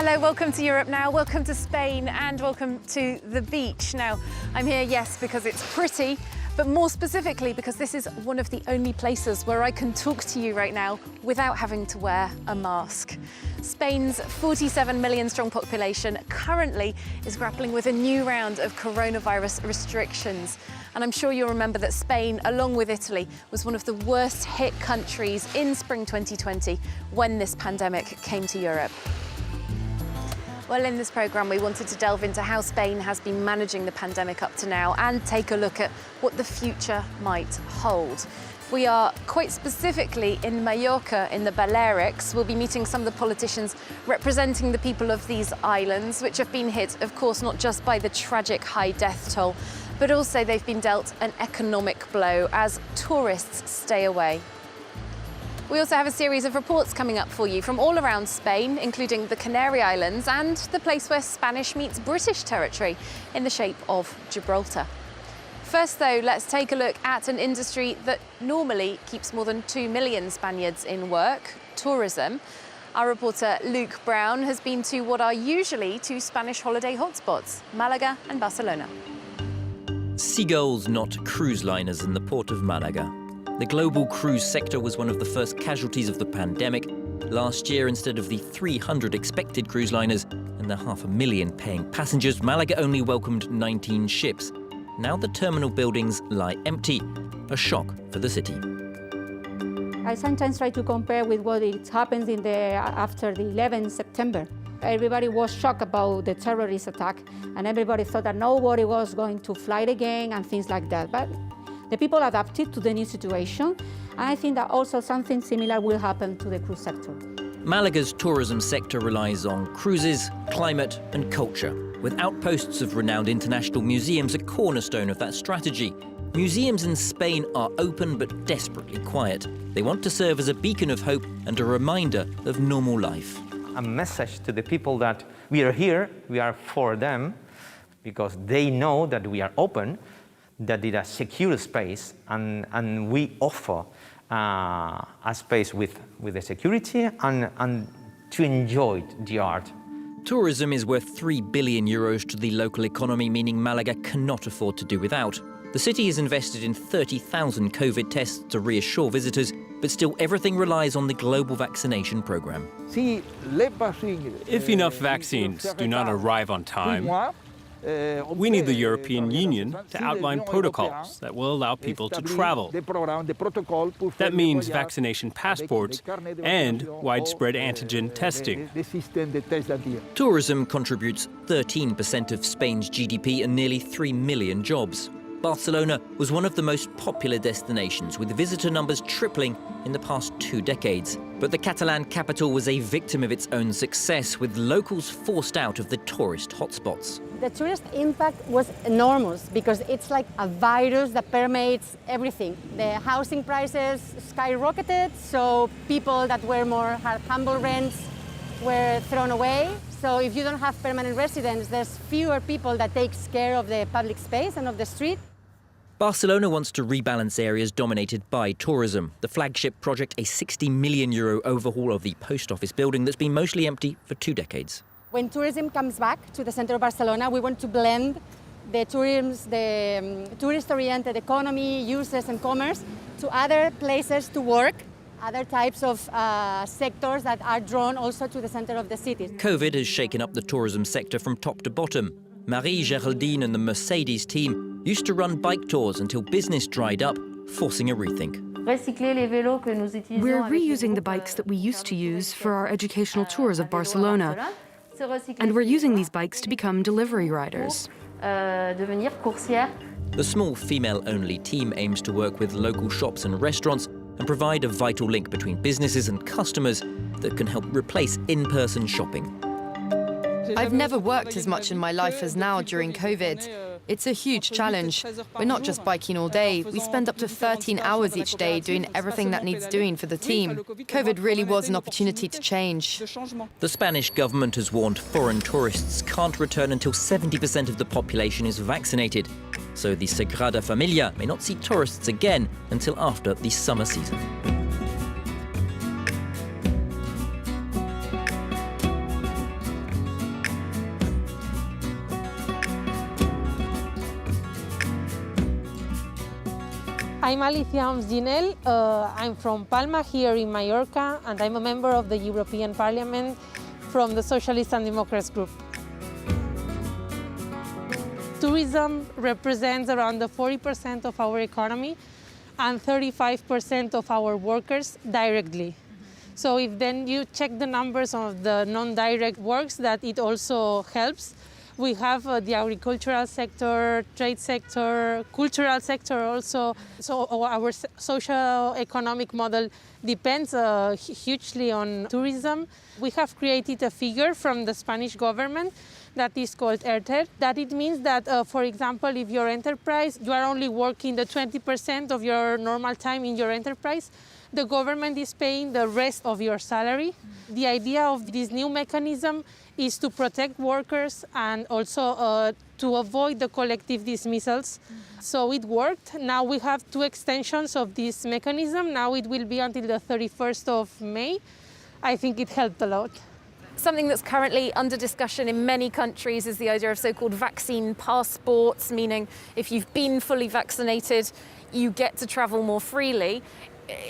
Hello, welcome to Europe Now, welcome to Spain and welcome to the beach. Now, I'm here, yes, because it's pretty, but more specifically because this is one of the only places where I can talk to you right now without having to wear a mask. Spain's 47 million strong population currently is grappling with a new round of coronavirus restrictions. And I'm sure you'll remember that Spain, along with Italy, was one of the worst hit countries in spring 2020 when this pandemic came to Europe. Well, in this programme, we wanted to delve into how Spain has been managing the pandemic up to now and take a look at what the future might hold. We are quite specifically in Mallorca, in the Balearics. We'll be meeting some of the politicians representing the people of these islands, which have been hit, of course, not just by the tragic high death toll, but also they've been dealt an economic blow as tourists stay away. We also have a series of reports coming up for you from all around Spain, including the Canary Islands and the place where Spanish meets British territory in the shape of Gibraltar. First, though, let's take a look at an industry that normally keeps more than 2 million Spaniards in work, tourism. Our reporter Luke Brown has been to what are usually two Spanish holiday hotspots, Malaga and Barcelona. Seagulls, not cruise liners in the port of Malaga. The global cruise sector was one of the first casualties of the pandemic. Last year, instead of the 300 expected cruise liners and the 500,000 paying passengers, Malaga only welcomed 19 ships. Now the terminal buildings lie empty, a shock for the city. I sometimes try to compare with what it happened after the 11th September. Everybody was shocked about the terrorist attack, and everybody thought that nobody was going to fly again and things like that. But the people adapted to the new situation, and I think that also something similar will happen to the cruise sector. Malaga's tourism sector relies on cruises, climate and culture, with outposts of renowned international museums a cornerstone of that strategy. Museums in Spain are open but desperately quiet. They want to serve as a beacon of hope and a reminder of normal life. A message to the people that we are here, we are for them, because they know that we are open, that it is a secure space, and we offer a space with the security and to enjoy the art. Tourism is worth €3 billion to the local economy, meaning Malaga cannot afford to do without. The city has invested in 30,000 COVID tests to reassure visitors, but still everything relies on the global vaccination program. If enough vaccines do not arrive on time, we need the European Union to outline protocols that will allow people to travel. That means vaccination passports and widespread antigen testing. Tourism contributes 13% of Spain's GDP and nearly 3 million jobs. Barcelona was one of the most popular destinations, with visitor numbers tripling in the past 2 decades. But the Catalan capital was a victim of its own success, with locals forced out of the tourist hotspots. The tourist impact was enormous because it's like a virus that permeates everything. The housing prices skyrocketed, so people that had humble rents were thrown away. So if you don't have permanent residents, there's fewer people that takes care of the public space and of the street. Barcelona wants to rebalance areas dominated by tourism. The flagship project, a €60 million overhaul of the post office building that's been mostly empty for 2 decades. When tourism comes back to the center of Barcelona, we want to blend the tourist-oriented economy, uses and commerce to other places to work, other types of sectors that are drawn also to the center of the city. COVID has shaken up the tourism sector from top to bottom. Marie-Geraldine and the Mercedes team used to run bike tours until business dried up, forcing a rethink. We're reusing the bikes that we used to use for our educational tours of Barcelona, and we're using these bikes to become delivery riders. The small female-only team aims to work with local shops and restaurants and provide a vital link between businesses and customers that can help replace in-person shopping. I've never worked as much in my life as now during COVID. It's a huge challenge. We're not just biking all day. We spend up to 13 hours each day doing everything that needs doing for the team. COVID really was an opportunity to change. The Spanish government has warned foreign tourists can't return until 70% of the population is vaccinated. So the Sagrada Familia may not see tourists again until after the summer season. I'm Alicia Ginel. I'm from Palma, here in Mallorca, and I'm a member of the European Parliament from the Socialist and Democrats group. Tourism represents around 40% of our economy and 35% of our workers directly. So if then you check the numbers of the non-direct works, that it also helps. We have the agricultural sector, trade sector, cultural sector also. So our socio-economic model depends hugely on tourism. We have created a figure from the Spanish government that is called ERTE. That it means that, for example, if your enterprise, you are only working the 20% of your normal time in your enterprise, the government is paying the rest of your salary. The idea of this new mechanism is to protect workers and also to avoid the collective dismissals. So it worked. Now we have 2 extensions of this mechanism. Now it will be until the 31st of May. I think it helped a lot. Something that's currently under discussion in many countries is the idea of so-called vaccine passports, meaning if you've been fully vaccinated, you get to travel more freely.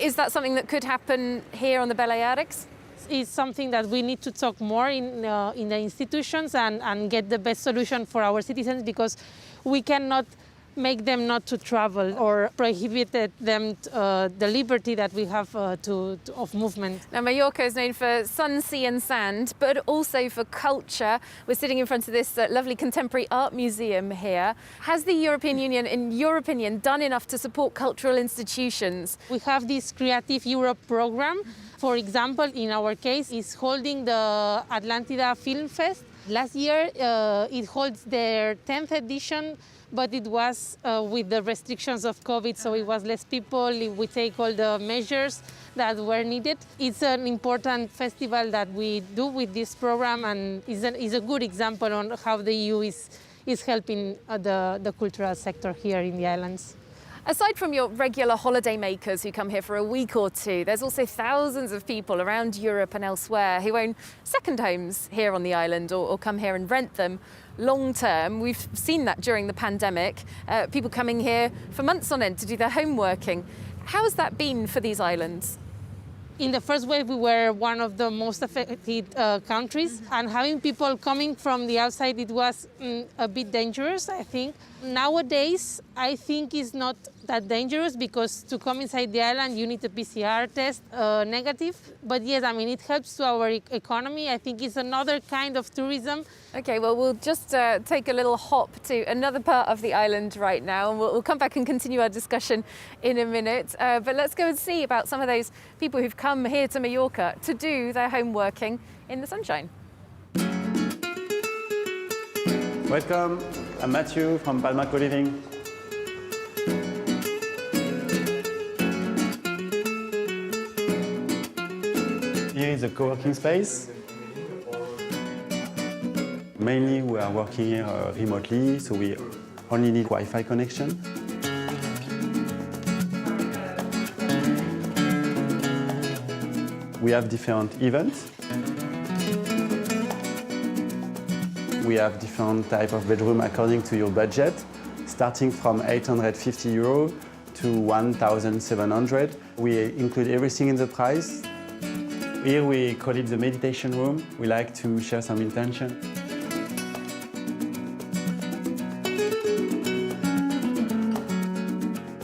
Is that something that could happen here on the Balearics? It's something that we need to talk more in the institutions and get the best solution for our citizens, because we cannot make them not to travel or prohibit them the liberty that we have of movement. Now, Mallorca is known for sun, sea and sand, but also for culture. We're sitting in front of this lovely contemporary art museum here. Has the European Union, in your opinion, done enough to support cultural institutions? We have this Creative Europe program. For example, in our case, is holding the Atlantida Film Fest. Last year, it holds their 10th edition, but it was with the restrictions of COVID, so it was less people. We take all the measures that were needed. It's an important festival that we do with this program, and is a good example on how the EU is helping the cultural sector here in the islands. Aside from your regular holidaymakers who come here for a week or two, there's also thousands of people around Europe and elsewhere who own second homes here on the island or come here and rent them long term. We've seen that during the pandemic, people coming here for months on end to do their homeworking. How has that been for these islands? In the first wave, we were one of the most affected countries, and having people coming from the outside, it was a bit dangerous, I think. Nowadays, I think it's not that dangerous, because to come inside the island, you need a PCR test negative. But yes, I mean, it helps to our economy. I think it's another kind of tourism. Okay, well, we'll just take a little hop to another part of the island right now, and we'll come back and continue our discussion in a minute. But let's go and see about some of those people who've come here to Mallorca to do their homeworking in the sunshine. Welcome, I'm Matthew from Palma Co-living. Here is a co-working space. Mainly we are working here remotely, so we only need Wi-Fi connection. We have different events. We have different type of bedroom according to your budget, starting from 850 euro to 1,700. We include everything in the price. Here we call it the meditation room. We like to share some intention.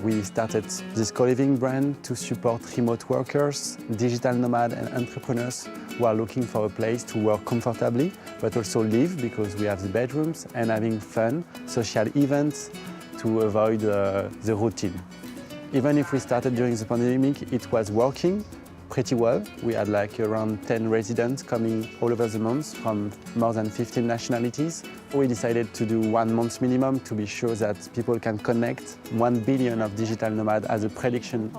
We started this co-living brand to support remote workers, digital nomads and entrepreneurs who are looking for a place to work comfortably, but also live, because we have the bedrooms, and having fun, social events to avoid the routine. Even if we started during the pandemic, it was working pretty well. We had like around 10 residents coming all over the month from more than 15 nationalities. We decided to do 1 month minimum to be sure that people can connect. 1 billion of digital nomads as a prediction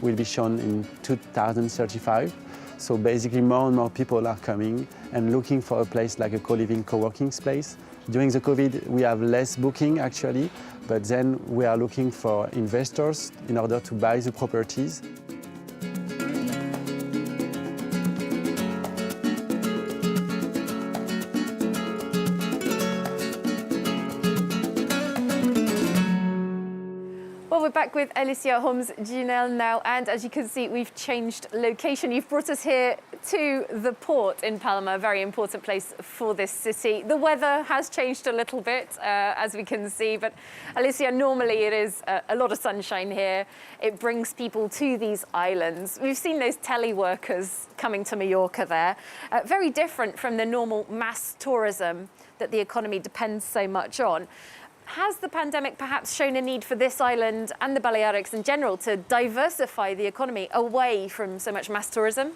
will be shown in 2035. So basically more and more people are coming and looking for a place like a co-living, co-working space. During the COVID, we have less booking actually, but then we are looking for investors in order to buy the properties. back with Alicia Holmes-Ginel now, and as you can see, we've changed location. You've brought us here to the port in Palma, a very important place for this city. The weather has changed a little bit, as we can see, but Alicia, normally it is a lot of sunshine here. It brings people to these islands. We've seen those teleworkers coming to Mallorca there. Very different from the normal mass tourism that the economy depends so much on. Has the pandemic perhaps shown a need for this island and the Balearics in general to diversify the economy away from so much mass tourism?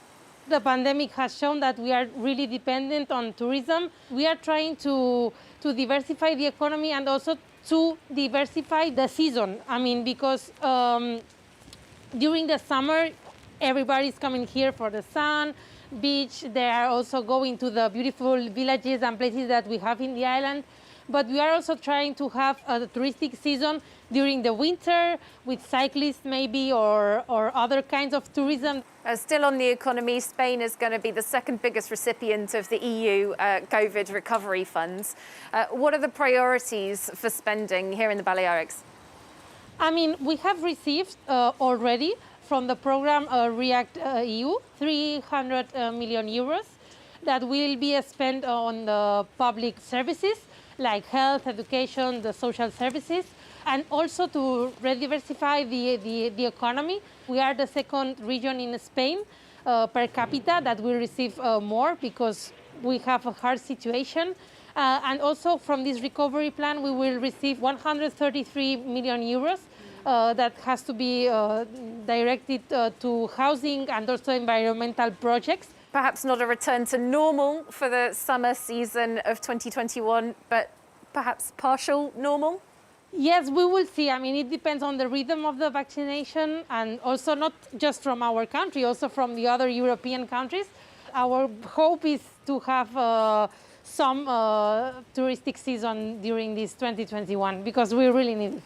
The pandemic has shown that we are really dependent on tourism. We are trying to diversify the economy and also to diversify the season. I mean, because during the summer, everybody's coming here for the sun, beach. They are also going to the beautiful villages and places that we have in the island. But we are also trying to have a touristic season during the winter with cyclists maybe or other kinds of tourism. Still on the economy, Spain is going to be the second biggest recipient of the EU COVID recovery funds. What are the priorities for spending here in the Balearics? I mean, we have received already from the program REACT EU 300 million euros that will be spent on the public services like health, education, the social services, and also to rediversify the economy. We are the second region in Spain per capita that will receive more because we have a hard situation. And also from this recovery plan, we will receive 133 million euros that has to be directed to housing and also environmental projects. Perhaps not a return to normal for the summer season of 2021, but perhaps partial normal? Yes, we will see. I mean, it depends on the rhythm of the vaccination and also not just from our country, also from the other European countries. Our hope is to have some touristic season during this 2021 because we really need it.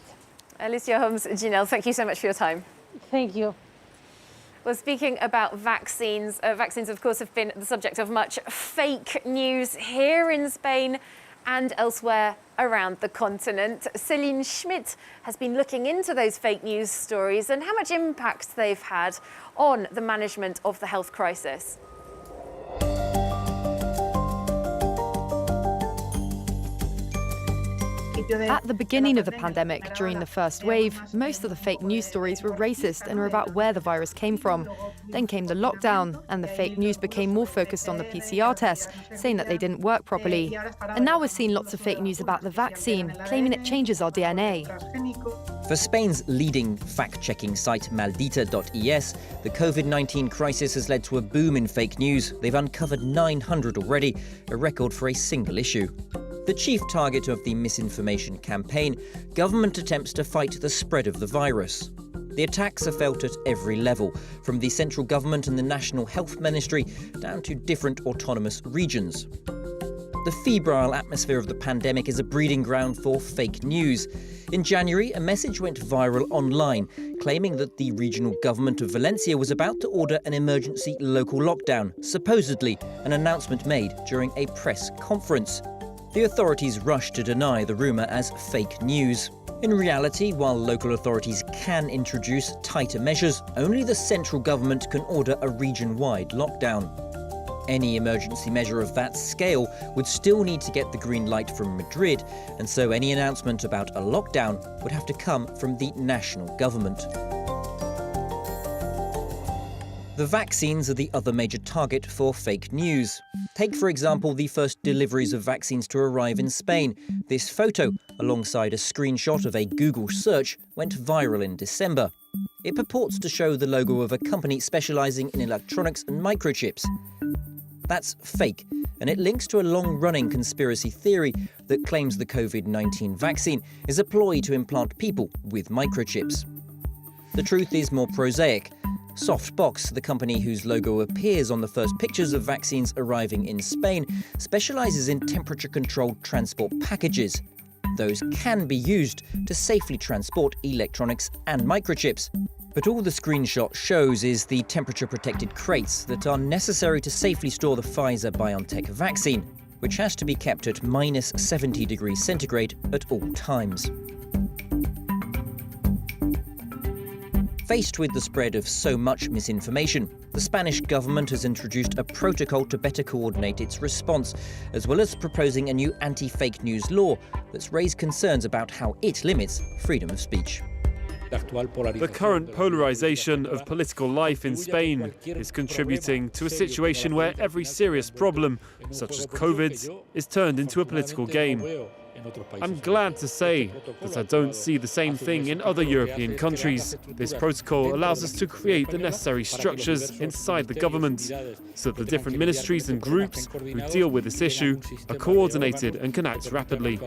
Alicia Holmes-Ginel, thank you so much for your time. Thank you. Well, speaking about vaccines, vaccines, of course, have been the subject of much fake news here in Spain and elsewhere around the continent. Celine Schmidt has been looking into those fake news stories and how much impact they've had on the management of the health crisis. At the beginning of the pandemic, during the first wave, most of the fake news stories were racist and were about where the virus came from. Then came the lockdown, and the fake news became more focused on the PCR tests, saying that they didn't work properly. And now we're seeing lots of fake news about the vaccine, claiming it changes our DNA. For Spain's leading fact-checking site Maldita.es, the Covid-19 crisis has led to a boom in fake news. They've uncovered 900 already, a record for a single issue. The chief target of the misinformation campaign, government attempts to fight the spread of the virus. The attacks are felt at every level, from the central government and the National Health Ministry down to different autonomous regions. The febrile atmosphere of the pandemic is a breeding ground for fake news. In January, a message went viral online, claiming that the regional government of Valencia was about to order an emergency local lockdown, supposedly an announcement made during a press conference. The authorities rushed to deny the rumour as fake news. In reality, while local authorities can introduce tighter measures, only the central government can order a region-wide lockdown. Any emergency measure of that scale would still need to get the green light from Madrid, and so any announcement about a lockdown would have to come from the national government. The vaccines are the other major target for fake news. Take, for example, the first deliveries of vaccines to arrive in Spain. This photo, alongside a screenshot of a Google search, went viral in December. It purports to show the logo of a company specialising in electronics and microchips. That's fake, and it links to a long-running conspiracy theory that claims the COVID-19 vaccine is a ploy to implant people with microchips. The truth is more prosaic. Softbox, the company whose logo appears on the first pictures of vaccines arriving in Spain, specialises in temperature-controlled transport packages. Those can be used to safely transport electronics and microchips. But all the screenshot shows is the temperature-protected crates that are necessary to safely store the Pfizer-BioNTech vaccine, which has to be kept at minus 70 degrees centigrade at all times. Faced with the spread of so much misinformation, the Spanish government has introduced a protocol to better coordinate its response, as well as proposing a new anti-fake news law that's raised concerns about how it limits freedom of speech. The current polarization of political life in Spain is contributing to a situation where every serious problem, such as COVID, is turned into a political game. I'm glad to say that I don't see the same thing in other European countries. This protocol allows us to create the necessary structures inside the government so that the different ministries and groups who deal with this issue are coordinated and can act rapidly.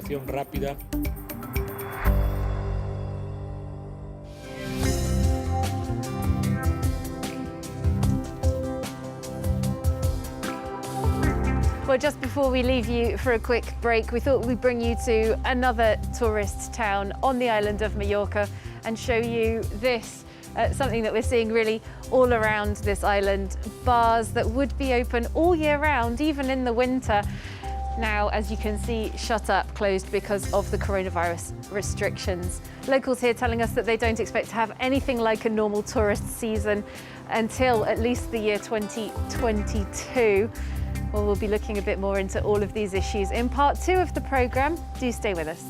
Well, just before we leave you for a quick break, we thought we'd bring you to another tourist town on the island of Mallorca and show you this, something that we're seeing really all around this island. Bars that would be open all year round, even in the winter. Now, as you can see, shut up, closed because of the coronavirus restrictions. Locals here telling us that they don't expect to have anything like a normal tourist season until at least the year 2022. Well, we'll be looking a bit more into all of these issues in part 2 of the programme. Do stay with us.